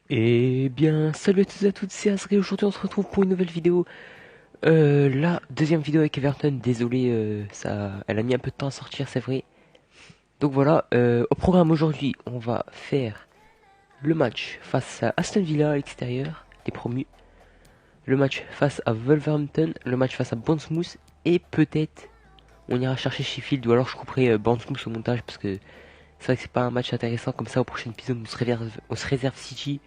Eh bien, salut à tous et à toutes, c'est Asri. Aujourd'hui, on se retrouve pour une nouvelle vidéo. La deuxième vidéo avec Everton. Désolé, elle a mis un peu de temps à sortir, c'est vrai. Donc voilà, au programme aujourd'hui, on va faire le match face à Aston Villa à l'extérieur, les promus. Le match face à Wolverhampton, le match face à Bournemouth et peut-être on ira chercher Sheffield ou alors je couperai Bournemouth au montage parce que c'est vrai que c'est pas un match intéressant comme ça. Au prochain épisode, on se réserve City,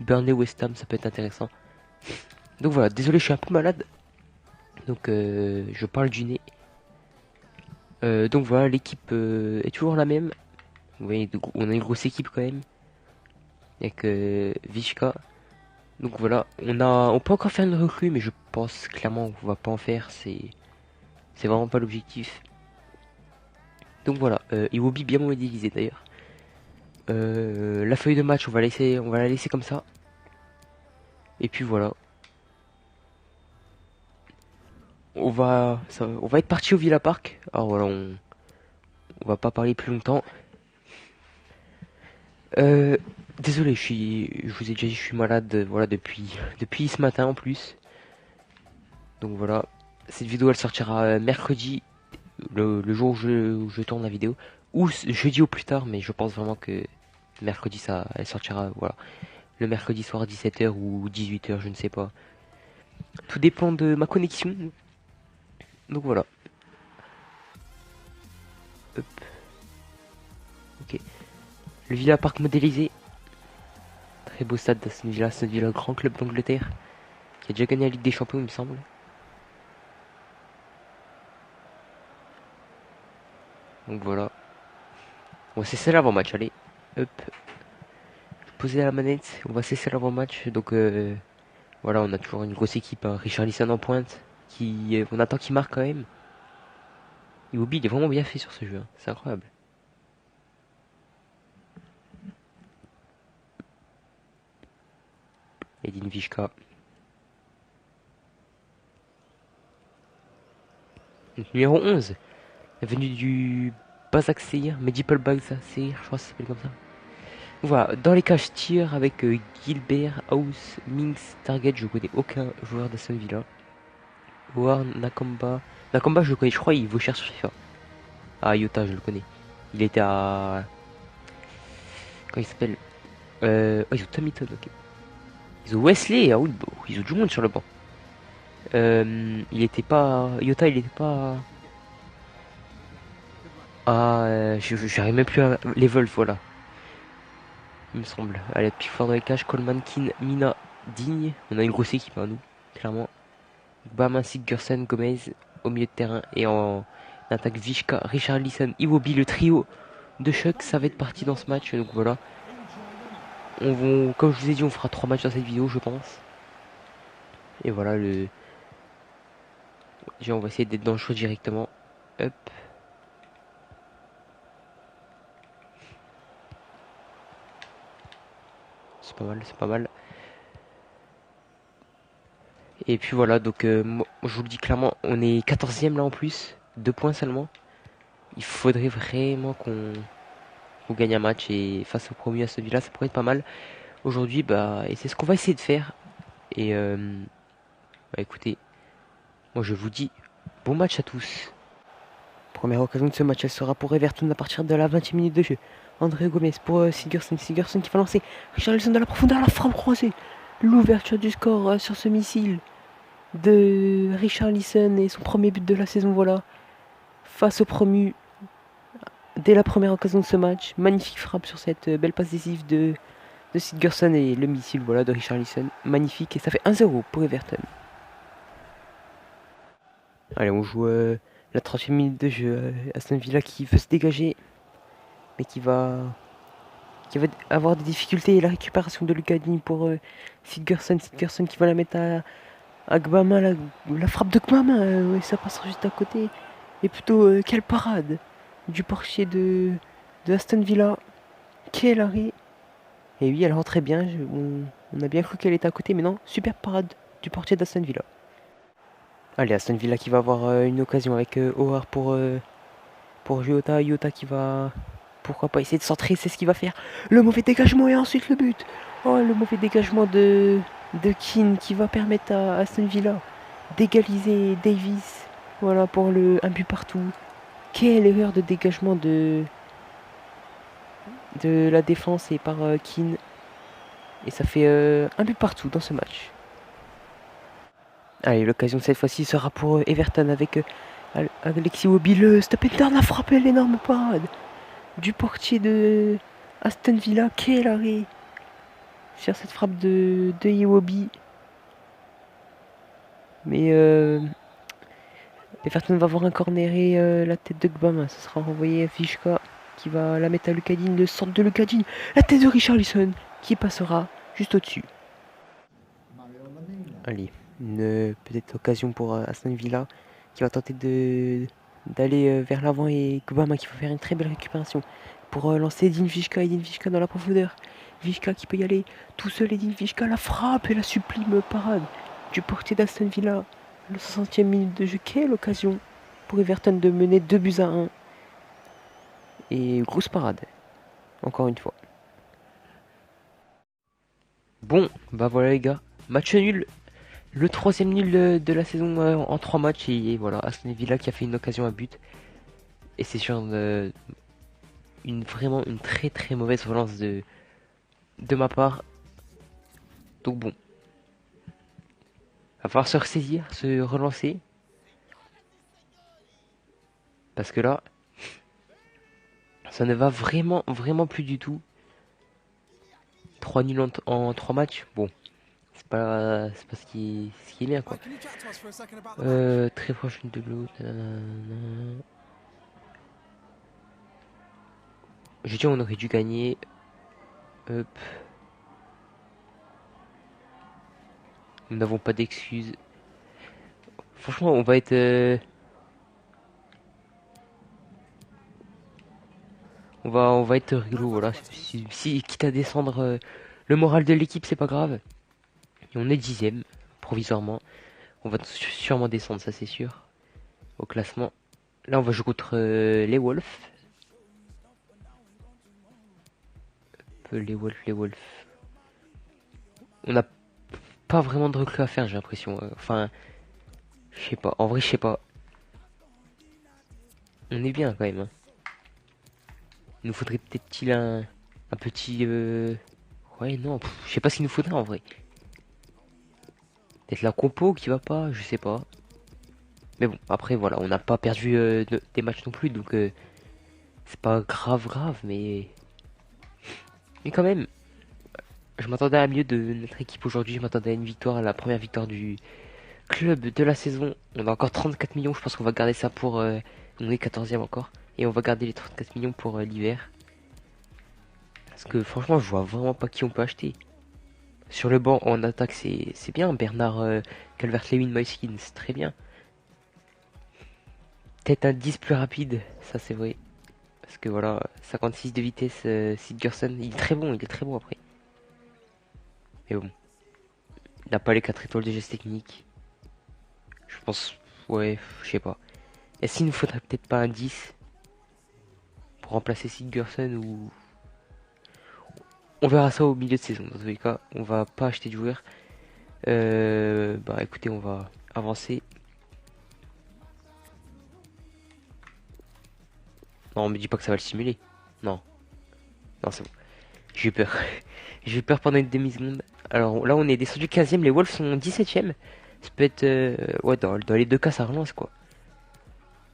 Burnley, West Ham, ça peut être intéressant. Donc voilà, désolé, je suis un peu malade. Donc je parle du nez. Donc voilà, l'équipe est toujours la même. Vous voyez, on a une grosse équipe quand même. Avec Vishka. Donc voilà, on peut encore faire une recrue, mais je pense clairement qu'on va pas en faire. C'est vraiment pas l'objectif. Donc voilà, Iwobi bien modélisé d'ailleurs. La feuille de match, on va la laisser comme ça. Et puis voilà, on va être parti au Villa Park. Alors voilà, on va pas parler plus longtemps. Euh, Désolé, je vous ai déjà dit, je suis malade, voilà, depuis ce matin en plus. Donc voilà, cette vidéo elle sortira mercredi, le jour où je tourne la vidéo, ou jeudi au plus tard, mais je pense vraiment que mercredi elle sortira, voilà, le mercredi soir à 17 h ou 18 h, je ne sais pas. Tout dépend de ma connexion. Donc voilà. Hop, ok. Le Villa Park modélisé, très beau stade d'Aston Villa, grand club d'Angleterre, qui a déjà gagné la Ligue des Champions, il me semble. Donc voilà. On va cesser l'avant-match, allez. Hop, poser la manette, on va cesser l'avant-match. Donc voilà, on a toujours une grosse équipe, hein. Richarlison en pointe, on attend qu'il marque quand même. Iwobi, il est vraiment bien fait sur ce jeu, hein. C'est incroyable. Edin Vishka. Donc, numéro 11, venu du Basak Seir, Medipol Basak Seir, je crois que ça s'appelle comme ça. Voilà, dans les cages tir avec Gilbert, House, Minx, Target, je connais aucun joueur d'Aston Villa. War, Nakamba. Nakamba, je le connais, je crois, il vaut cher sur FIFA. Ah, Yota, je le connais. Il était à. Comment il s'appelle? Oh, ils ont Tomiton, ok. Ils ont Wesley, ah oui, bon, ils ont du monde sur le banc. Il était pas. Yota, il était pas. Ah, j'arrive même plus à. Les Wolves, voilà, il me semble. Allez, pick fort dans les cages, Coleman, Keane, Mina, Digne. On a une grosse équipe, hein, nous, clairement. Bama, Sigurdsson, Gomez au milieu de terrain. Et en attaque, Vishka, Richarlison, Iwobi, le trio de choc, ça va être parti dans ce match. Donc voilà. Comme je vous ai dit, on fera 3 matchs dans cette vidéo, je pense. Et voilà, déjà, on va essayer d'être dans le show directement. Hop. C'est pas mal, c'est pas mal. Et puis voilà, donc je vous le dis clairement, on est 14e là en plus, 2 points seulement. Il faudrait vraiment qu'on gagne un match et face au premier à celui-là, ça pourrait être pas mal. Aujourd'hui, bah, et c'est ce qu'on va essayer de faire. Et bah écoutez, moi je vous dis bon match à tous. Première occasion de ce match, elle sera pour Everton à partir de la 20e minute de jeu. André Gomez pour Sigurdsson, Sigurdsson qui va lancer. Richarlison de la profondeur, la frappe croisée. L'ouverture du score sur ce missile de Richarlison et son premier but de la saison, voilà. Face au promu, dès la première occasion de ce match, magnifique frappe sur cette belle passe décisive de Sigurdsson et le missile, voilà, de Richarlison. Magnifique, et ça fait 1-0 pour Everton. Allez, on joue la 30e minute de jeu. Aston Villa qui veut se dégager, mais qui va avoir des difficultés. Et la récupération de Lucadini pour Sigurdsson. Sigurdsson qui va la mettre à Gbama. La frappe de Gbama, ouais, ça passera juste à côté. Et plutôt, quelle parade du portier de Aston Villa. Quel arrêt. Et oui, elle rentrait bien. On a bien cru qu'elle était à côté, mais non. Super parade du portier d'Aston Villa. Allez, Aston Villa qui va avoir une occasion avec O'Hare pour Jota. Jota qui va Pourquoi pas essayer de centrer, c'est ce qu'il va faire. Le mauvais dégagement et ensuite le but. Oh, le mauvais dégagement de Keane qui va permettre à Aston Villa d'égaliser Davis. Voilà pour un but partout. Quelle erreur de dégagement de la défense et par Keane. Et ça fait un but partout dans ce match. Allez, l'occasion cette fois-ci sera pour Everton avec Alexis Iwobi. Le stop and turn a frappé l'énorme parade du portier de Aston Villa. Quel arrêt sur cette frappe de Iwobi. Mais Everton va voir un corner et la tête de Gbama. Ça sera renvoyé à Fishka qui va la mettre à Lucadine. Le centre de Lucadine. La tête de Richarlison qui passera juste au-dessus. Allez, une petite occasion pour Aston Villa qui va tenter d'aller vers l'avant et Gbama qui va faire une très belle récupération pour lancer Edin Vishka dans la profondeur. Vishka qui peut y aller tout seul. Edin Vishka la frappe et la sublime parade du portier d'Aston Villa. Le 60e minute de jeu, quelle occasion pour Everton de mener 2-1. Et grosse parade, encore une fois. Bon, bah voilà les gars, match nul. Le 3e nul de la saison en 3 matchs. Et voilà, Aston Villa qui a fait une occasion à but. Et c'est sur vraiment une très très mauvaise relance de ma part. Donc bon. Va falloir se ressaisir, se relancer. Parce que là, ça ne va vraiment, vraiment plus du tout. 3 nuls en 3 matchs. Bon, c'est pas ce qui est bien quoi. Très proche de l'autre. Je dis on aurait dû gagner. Hop. Nous n'avons pas d'excuses. Franchement, on va être... On va être rigolo, voilà. Si quitte à descendre le moral de l'équipe, c'est pas grave. Et on est 10e, provisoirement. On va sûrement descendre, ça c'est sûr. Au classement. Là, on va jouer contre les Wolves. Les Wolves. On n'a pas vraiment de recrues à faire, j'ai l'impression. Enfin, je sais pas. En vrai, je sais pas. On est bien quand même. Hein. Il nous faudrait peut-être un petit... Ouais, non, je sais pas ce qu'il nous faudrait en vrai. Peut-être la compo qui va pas, je sais pas. Mais bon, après voilà, on n'a pas perdu des matchs non plus, donc c'est pas grave, mais quand même, je m'attendais à mieux de notre équipe aujourd'hui. Je m'attendais à une victoire, à la première victoire du club de la saison. On a encore 34 millions, je pense qu'on va garder ça pour... on est 14e encore, et on va garder les 34 millions pour l'hiver. Parce que franchement, je vois vraiment pas qui on peut acheter. Sur le banc, en attaque, c'est bien. Bernard, Calvert-Lewin, Moiskin, c'est très bien. Peut-être un 10 plus rapide, ça c'est vrai. Parce que voilà, 56 de vitesse, Sigurdsson, il est très bon après. Mais bon, il n'a pas les 4 étoiles de geste technique. Je pense, ouais, je sais pas. Est-ce qu'il nous faudrait peut-être pas un 10 pour remplacer Sigurdsson ou... On verra ça au milieu de saison. Dans tous les cas, on va pas acheter de joueurs. Bah écoutez, on va avancer. Non, on me dit pas que ça va le simuler. Non. Non, c'est bon. J'ai eu peur. J'ai eu peur pendant une demi-seconde. Alors là, on est descendu 15e. Les Wolves sont 17e. Ça peut être... ouais, dans les deux cas, ça relance, quoi.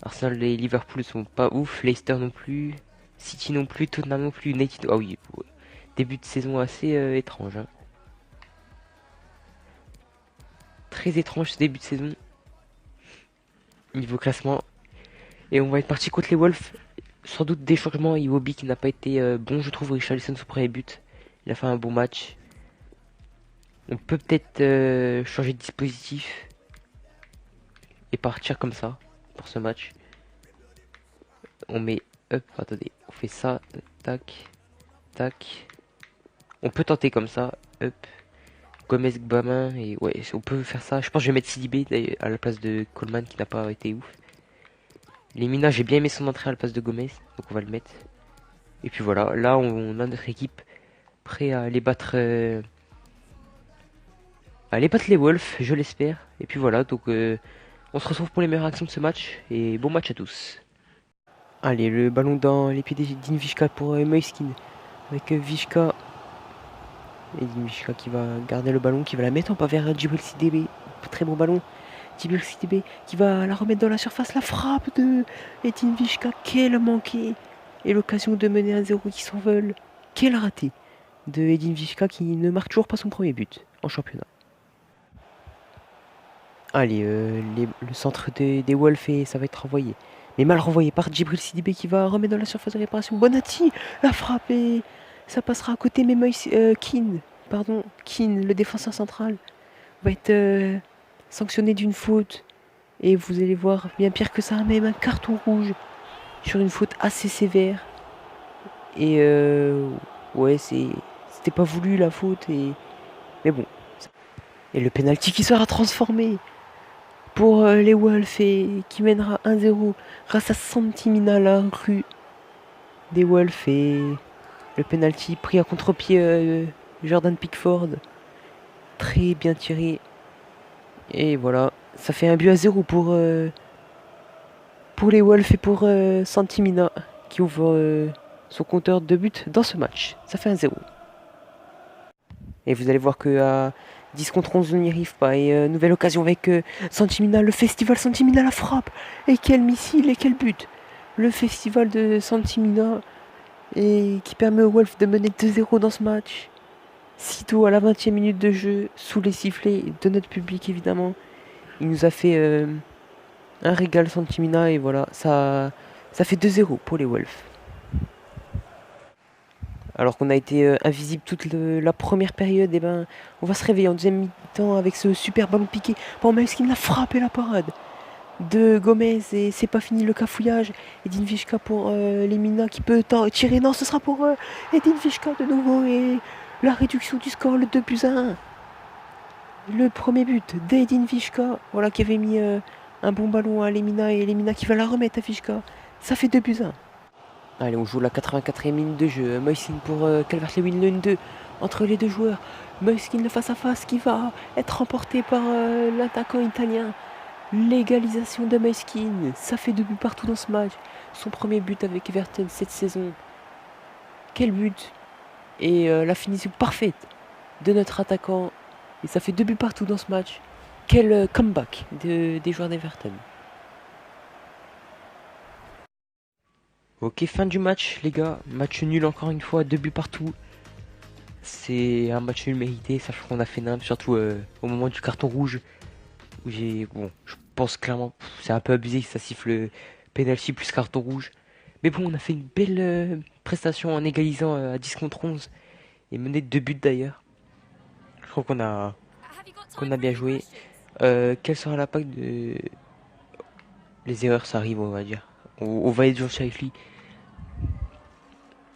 Arsenal et Liverpool sont pas ouf. Leicester non plus. City non plus. Tottenham non plus. United... Ah oui. Ouais. Début de saison assez étrange. Hein. Très étrange ce début de saison. Niveau classement. Et on va être parti contre les Wolves. Sans doute des changements. Iwobi qui n'a pas été bon, je trouve. Richarlison, son premier but. Il a fait un bon match. On peut peut-être changer de dispositif. Et partir comme ça. Pour ce match. On met... Hop, attendez. On fait ça. Tac. Tac. On peut tenter comme ça. Hop. Gomez, Gbama. Et ouais, on peut faire ça. Je pense que je vais mettre Sidibé à la place de Coleman qui n'a pas été ouf. Lemina, j'ai bien aimé son entrée à la place de Gomez. Donc on va le mettre. Et puis voilà, là on a notre équipe prêt à aller battre, les Wolves, je l'espère. Et puis voilà, donc on se retrouve pour les meilleures actions de ce match. Et bon match à tous. Allez, le ballon dans les pieds d'Invishka pour Moiskin. Avec Vishka. Et Vishka qui va garder le ballon, qui va la mettre en pas vers Djibril Sidibé. Très bon ballon. Djibril Sidibé qui va la remettre dans la surface. La frappe de Edin Vishka. Quel manqué. Et l'occasion de mener 1-0 qui s'envole. Quel raté de Edin Vishka qui ne marque toujours pas son premier but en championnat. Allez, le centre des Wolves et ça va être renvoyé. Mais mal renvoyé par Djibril Sidibé qui va remettre dans la surface de réparation. Bonatti, la frappe et ça passera à côté. Mais Keane, le défenseur central, va être sanctionné d'une faute. Et vous allez voir, bien pire que ça, même un carton rouge sur une faute assez sévère. Et ouais, c'était pas voulu la faute. Mais bon. Et le penalty qui sera transformé pour les Wolves et qui mènera 1-0 grâce à Santimina, la recrue des Wolves, et le penalty pris à contre-pied Jordan Pickford, très bien tiré. Et voilà, ça fait 1-0 pour les Wolves et pour Santimina qui ouvre son compteur de buts dans ce match. Ça fait 1-0. Et vous allez voir que à 10 contre 11, on n'y arrive pas. Et nouvelle occasion avec Santimina, le festival Santimina, la frappe. Et quel missile et quel but. Le festival de Santimina et qui permet aux Wolves de mener 2-0 dans ce match. Sitôt à la 20e minute de jeu, sous les sifflets de notre public évidemment. Il nous a fait un régal Santimina et voilà, ça fait 2-0 pour les Wolves. Alors qu'on a été invisible toute la première période, et ben on va se réveiller en deuxième mi-temps avec ce super ballon piqué. Bon, Maeskin a frappé la parade de Gomez et c'est pas fini le cafouillage. Edin Vishka pour Lemina qui peut tirer. Non, ce sera pour Edin Vishka de nouveau et la réduction du score, le 2-1. Le premier but d'Edin Vishka, voilà, qui avait mis un bon ballon à Lemina et Lemina qui va la remettre à Vishka. Ça fait 2-1. Allez, on joue la 84e minute de jeu. Moiskin pour Calvert-Lewin, le 2 entre les deux joueurs. Moiskin le face-à-face qui va être remporté par l'attaquant italien. L'égalisation de Moiskin. Ça fait 2 buts partout dans ce match. Son premier but avec Everton cette saison. Quel but. Et la finition parfaite de notre attaquant. Et ça fait 2 buts partout dans ce match. Quel comeback des joueurs d'Everton. Ok, fin du match, les gars. Match nul encore une fois, 2 buts partout. C'est un match nul mérité, sachant qu'on a fait nimble, surtout au moment du carton rouge. Où bon, je pense clairement, c'est un peu abusé que ça siffle penalty plus carton rouge. Mais bon, on a fait une belle prestation en égalisant à 10 contre 11. Et mené de 2 buts d'ailleurs. Je crois qu'on a bien joué. Quel sera l'impact de... Les erreurs, ça arrive, on va dire. On va être Shifley.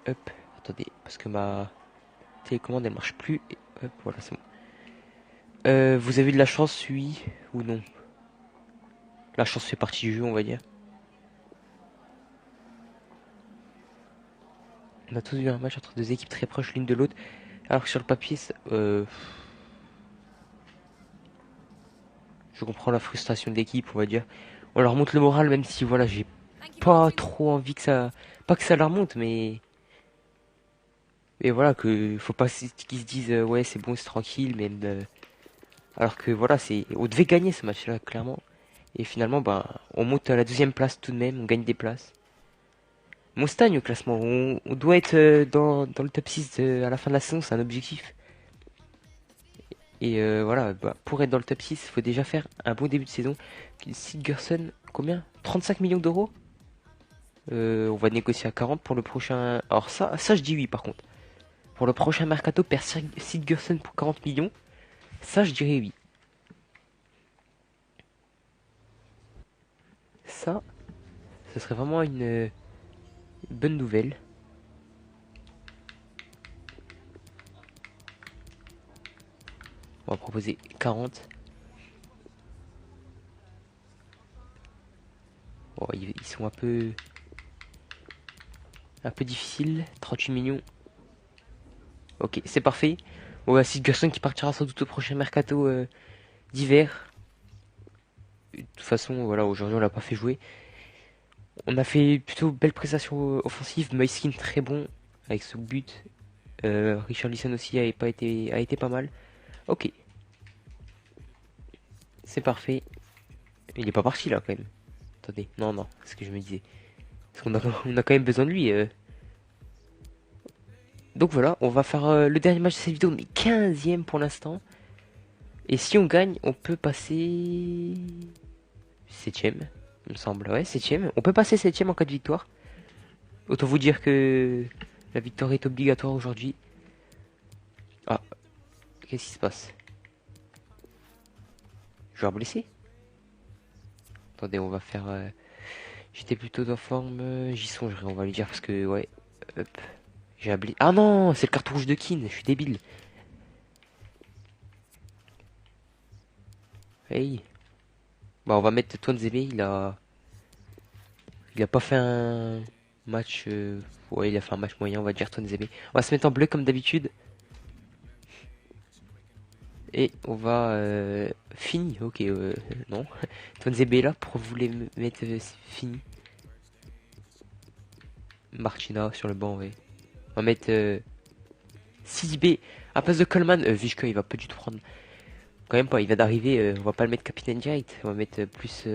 Hop, attendez, parce que ma télécommande elle marche plus. Et hop, voilà, c'est bon. Vous avez de la chance, oui ou non? La chance fait partie du jeu, on va dire. On a tous vu un match entre deux équipes très proches l'une de l'autre. Alors que sur le papier, je comprends la frustration de l'équipe, on va dire. On leur monte le moral, même si voilà, j'ai pas trop envie que ça. Pas que ça leur monte, mais. Mais voilà, que faut pas qu'ils se disent ouais, c'est bon, c'est tranquille, mais. Alors que voilà, on devait gagner ce match-là, clairement. Et finalement, ben, on monte à la deuxième place tout de même, on gagne des places. On stagne au classement, on doit être dans le top 6 à la fin de la saison, c'est un objectif. Et voilà, bah, pour être dans le top 6, il faut déjà faire un bon début de saison. Sigurdsson, combien? 35 millions d'euros. On va négocier à 40 pour le prochain. Alors ça je dis oui par contre. Pour le prochain mercato, perd Sigurdsson pour 40 millions. Ça je dirais oui. Ça, ce serait vraiment une bonne nouvelle. On va proposer 40. Oh, ils sont un peu... Un peu difficile. 38 millions. Ok, c'est parfait. On va Sigurdsson qui partira sans doute au prochain mercato d'hiver. De toute façon, voilà, aujourd'hui on l'a pas fait jouer. On a fait plutôt belle prestation offensive. Moiskin très bon avec ce but. Richarlison aussi a été pas mal. Ok, c'est parfait. Il est pas parti là quand même. Attendez, non, non, c'est ce que je me disais. Parce qu'on a, on a quand même besoin de lui. Donc voilà, on va faire le dernier match de cette vidéo, mais 15e pour l'instant. Et si on gagne, on peut passer 7ème, il me semble. Ouais, 7ème. On peut passer 7ème en cas de victoire. Autant vous dire que la victoire est obligatoire aujourd'hui. Ah, qu'est-ce qui se passe? Joueur blessé? Attendez, on va faire... J'étais plutôt en forme, j'y songerai, on va lui dire parce que, ouais, hop, j'ai un blessé. Ah non, c'est le carton rouge de Keane, je suis débile. Hey. Bah, on va mettre Tuanzebe, il a pas fait un match, ouais, il a fait un match moyen, on va dire Tuanzebe. On va se mettre en bleu comme d'habitude. Et on va, fini, ok, non. Tuanzebe est là pour vous les mettre fini. Martina sur le banc, ouais. On va mettre, Sidibé à place de Coleman, Vishka il va pas du tout prendre. Quand même pas, il vient d'arriver, on va pas le mettre capitaine direct, on va mettre plus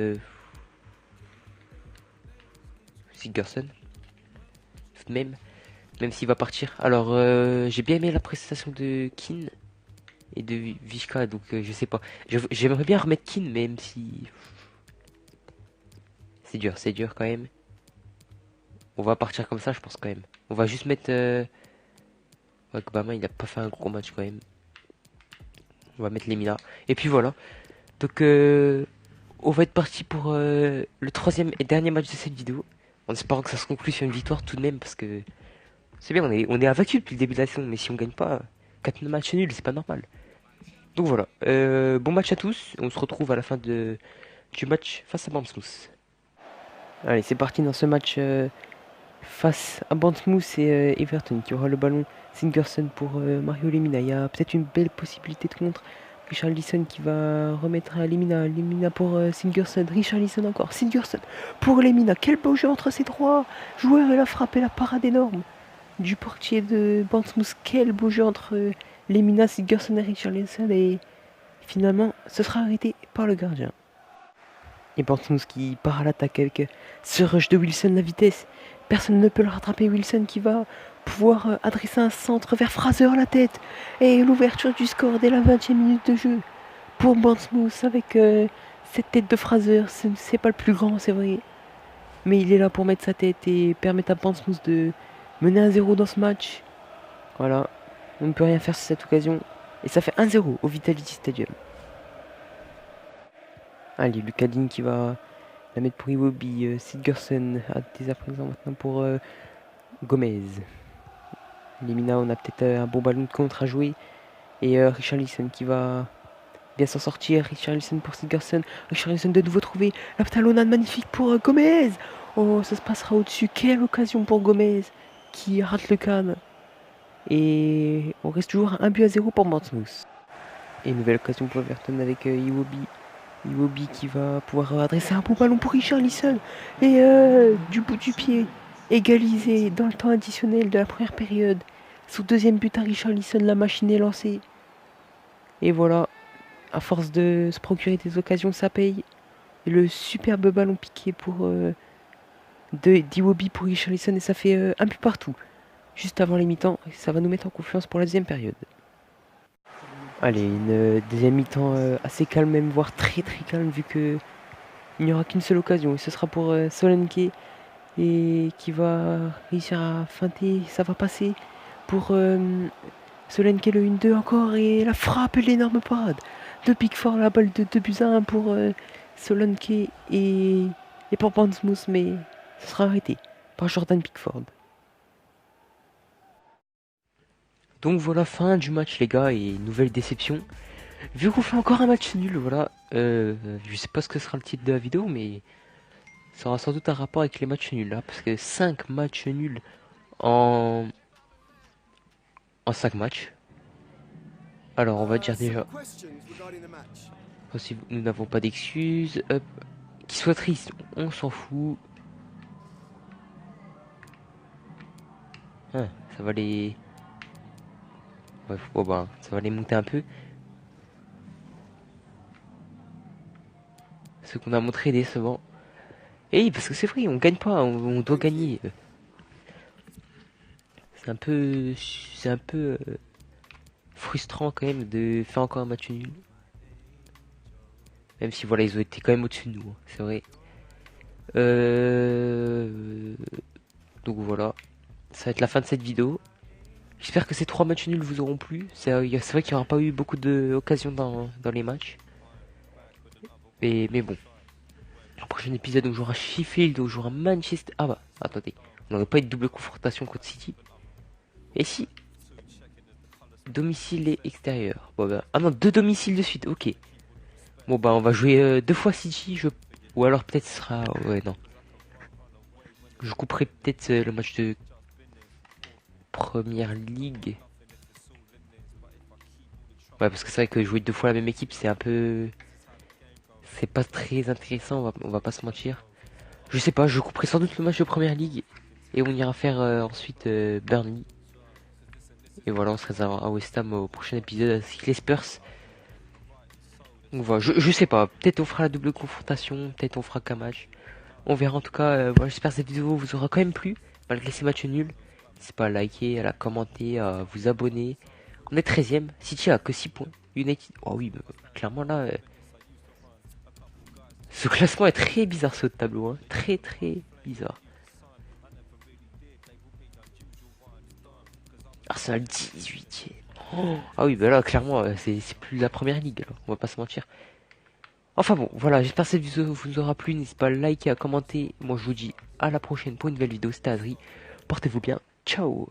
Sigurdsson, même, même s'il va partir. Alors, j'ai bien aimé la prestation de Keane et de Vishka, donc je sais pas. J'aimerais bien remettre Keane, même si c'est dur quand même. On va partir comme ça, je pense quand même. On va juste mettre. Ouais, Obama, il a pas fait un gros match quand même. On va mettre Lemina. Et puis voilà. Donc, on va être parti pour le troisième et dernier match de cette vidéo. En espérant que ça se conclue sur une victoire tout de même, parce que c'est bien, on est invaincu depuis le début de la saison, mais si on gagne pas, 4 matchs nuls, c'est pas normal. Donc voilà, bon match à tous, on se retrouve à la fin du match face à Bournemouth. Allez, c'est parti dans ce match face à Bournemouth et Everton qui aura le ballon. Sigurdsson pour Mario Lemina, il y a peut-être une belle possibilité de contre. Richarlison qui va remettre à Lemina, Lemina pour Sigurdsson, Richarlison encore, Sigurdsson pour Lemina, quel beau jeu entre ces trois joueurs et la frappe et la parade énorme du portier de Bournemouth, quel beau jeu entre Lemina, Sigurdsson et Richarlison et finalement ce sera arrêté par le gardien. Et Bournemouth qui part à l'attaque avec ce rush de Wilson, la vitesse, personne ne peut le rattraper, Wilson qui va pouvoir adresser un centre vers Fraser à la tête. Et l'ouverture du score dès la 20e minute de jeu pour Bournemouth avec cette tête de Fraser. C'est pas le plus grand, c'est vrai. Mais il est là pour mettre sa tête et permettre à Bournemouth de mener 1-0 dans ce match. Voilà, on ne peut rien faire sur cette occasion. Et ça fait 1-0 au Vitality Stadium. Allez, Lucadine qui va la mettre pour Iwobi. Sigurdsson dès à présent maintenant pour Gomez. Lemina, on a peut-être un bon ballon de contre à jouer. Et Richarlison qui va bien s'en sortir. Richarlison pour Sigurdsson. Richarlison de nouveau trouvé. La talonnade magnifique pour Gomez. Oh, ça se passera au-dessus. Quelle occasion pour Gomez qui rate le cadre. Et on reste toujours 1-0 pour Bournemouth. Et nouvelle occasion pour Everton avec Iwobi. Iwobi qui va pouvoir adresser un bon ballon pour Richarlison. Et du bout du pied, égalisé dans le temps additionnel de la première période. Son deuxième but à Richarlison, la machine est lancée. Et voilà, à force de se procurer des occasions, ça paye. Et le superbe ballon piqué pour d'Iwobi pour Richarlison et ça fait un but partout. Juste avant les mi-temps, ça va nous mettre en confiance pour la deuxième période. Allez, une deuxième mi-temps assez calme même, voire très très calme vu que il n'y aura qu'une seule occasion. Et ce sera pour Solanke et qui va réussir à feinter, ça va passer pour Solanke le 1-2 encore et la frappe et l'énorme parade de Pickford, la balle de 2-1 pour Solanke et pour Bournemouth, mais ce sera arrêté par Jordan Pickford. Donc voilà, fin du match les gars, et nouvelle déception. Vu qu'on fait encore un match nul, voilà, je sais pas ce que sera le titre de la vidéo, mais ça aura sans doute un rapport avec les matchs nuls là, parce que 5 matchs nuls en, en 5 matchs. Alors, on va dire déjà, si nous n'avons pas d'excuses, hop, qu'il soit triste, on s'en fout. Hein, ça va les... Ouais, bon, bah, ça va les monter un peu. Ce qu'on a montré décevant. Et parce que c'est vrai, on gagne pas, on doit gagner. C'est un peu frustrant quand même de faire encore un match nul. Même si voilà, ils ont été quand même au-dessus de nous, hein, c'est vrai. Euh... Donc voilà, ça va être la fin de cette vidéo. J'espère que ces 3 matchs nuls vous auront plu. C'est vrai qu'il n'y aura pas eu beaucoup d'occasions dans les matchs. Mais bon, le prochain épisode, on jouera Sheffield, on jouera Manchester. Ah bah, attendez, on n'aurait pas eu de double confrontation contre City. Et si domicile et extérieur. Bon bah, ah non, 2 domiciles de suite, ok. Bon bah, on va jouer 2 fois City, ou alors peut-être ce sera... Ouais, non. Je couperai peut-être le match de Première Ligue. Ouais, parce que c'est vrai que jouer 2 fois la même équipe, c'est un peu... C'est pas très intéressant, on va pas se mentir. Je sais pas, je couperai sans doute le match de Première Ligue. Et on ira faire ensuite Burnley. Et voilà, on se réserve à West Ham au prochain épisode avec les Spurs. Donc voilà, je sais pas, peut-être on fera la double confrontation, peut-être on fera qu'un match. On verra en tout cas, voilà, j'espère que cette vidéo vous aura quand même plu, malgré ces matchs nuls. N'hésitez pas à liker, à la commenter, à vous abonner. On est 13ème, City a que 6 points. United, oh oui, clairement là, ce classement est très bizarre ce tableau, hein. Très très bizarre. Arsenal 18ème. Oh, ah oui, bah là, clairement, c'est plus la première ligue, alors, on va pas se mentir. Enfin bon, voilà, j'espère que cette vidéo vous aura plu. N'hésitez pas à liker, à commenter. Moi, je vous dis à la prochaine pour une nouvelle vidéo. C'était Adri. Portez-vous bien. Ciao.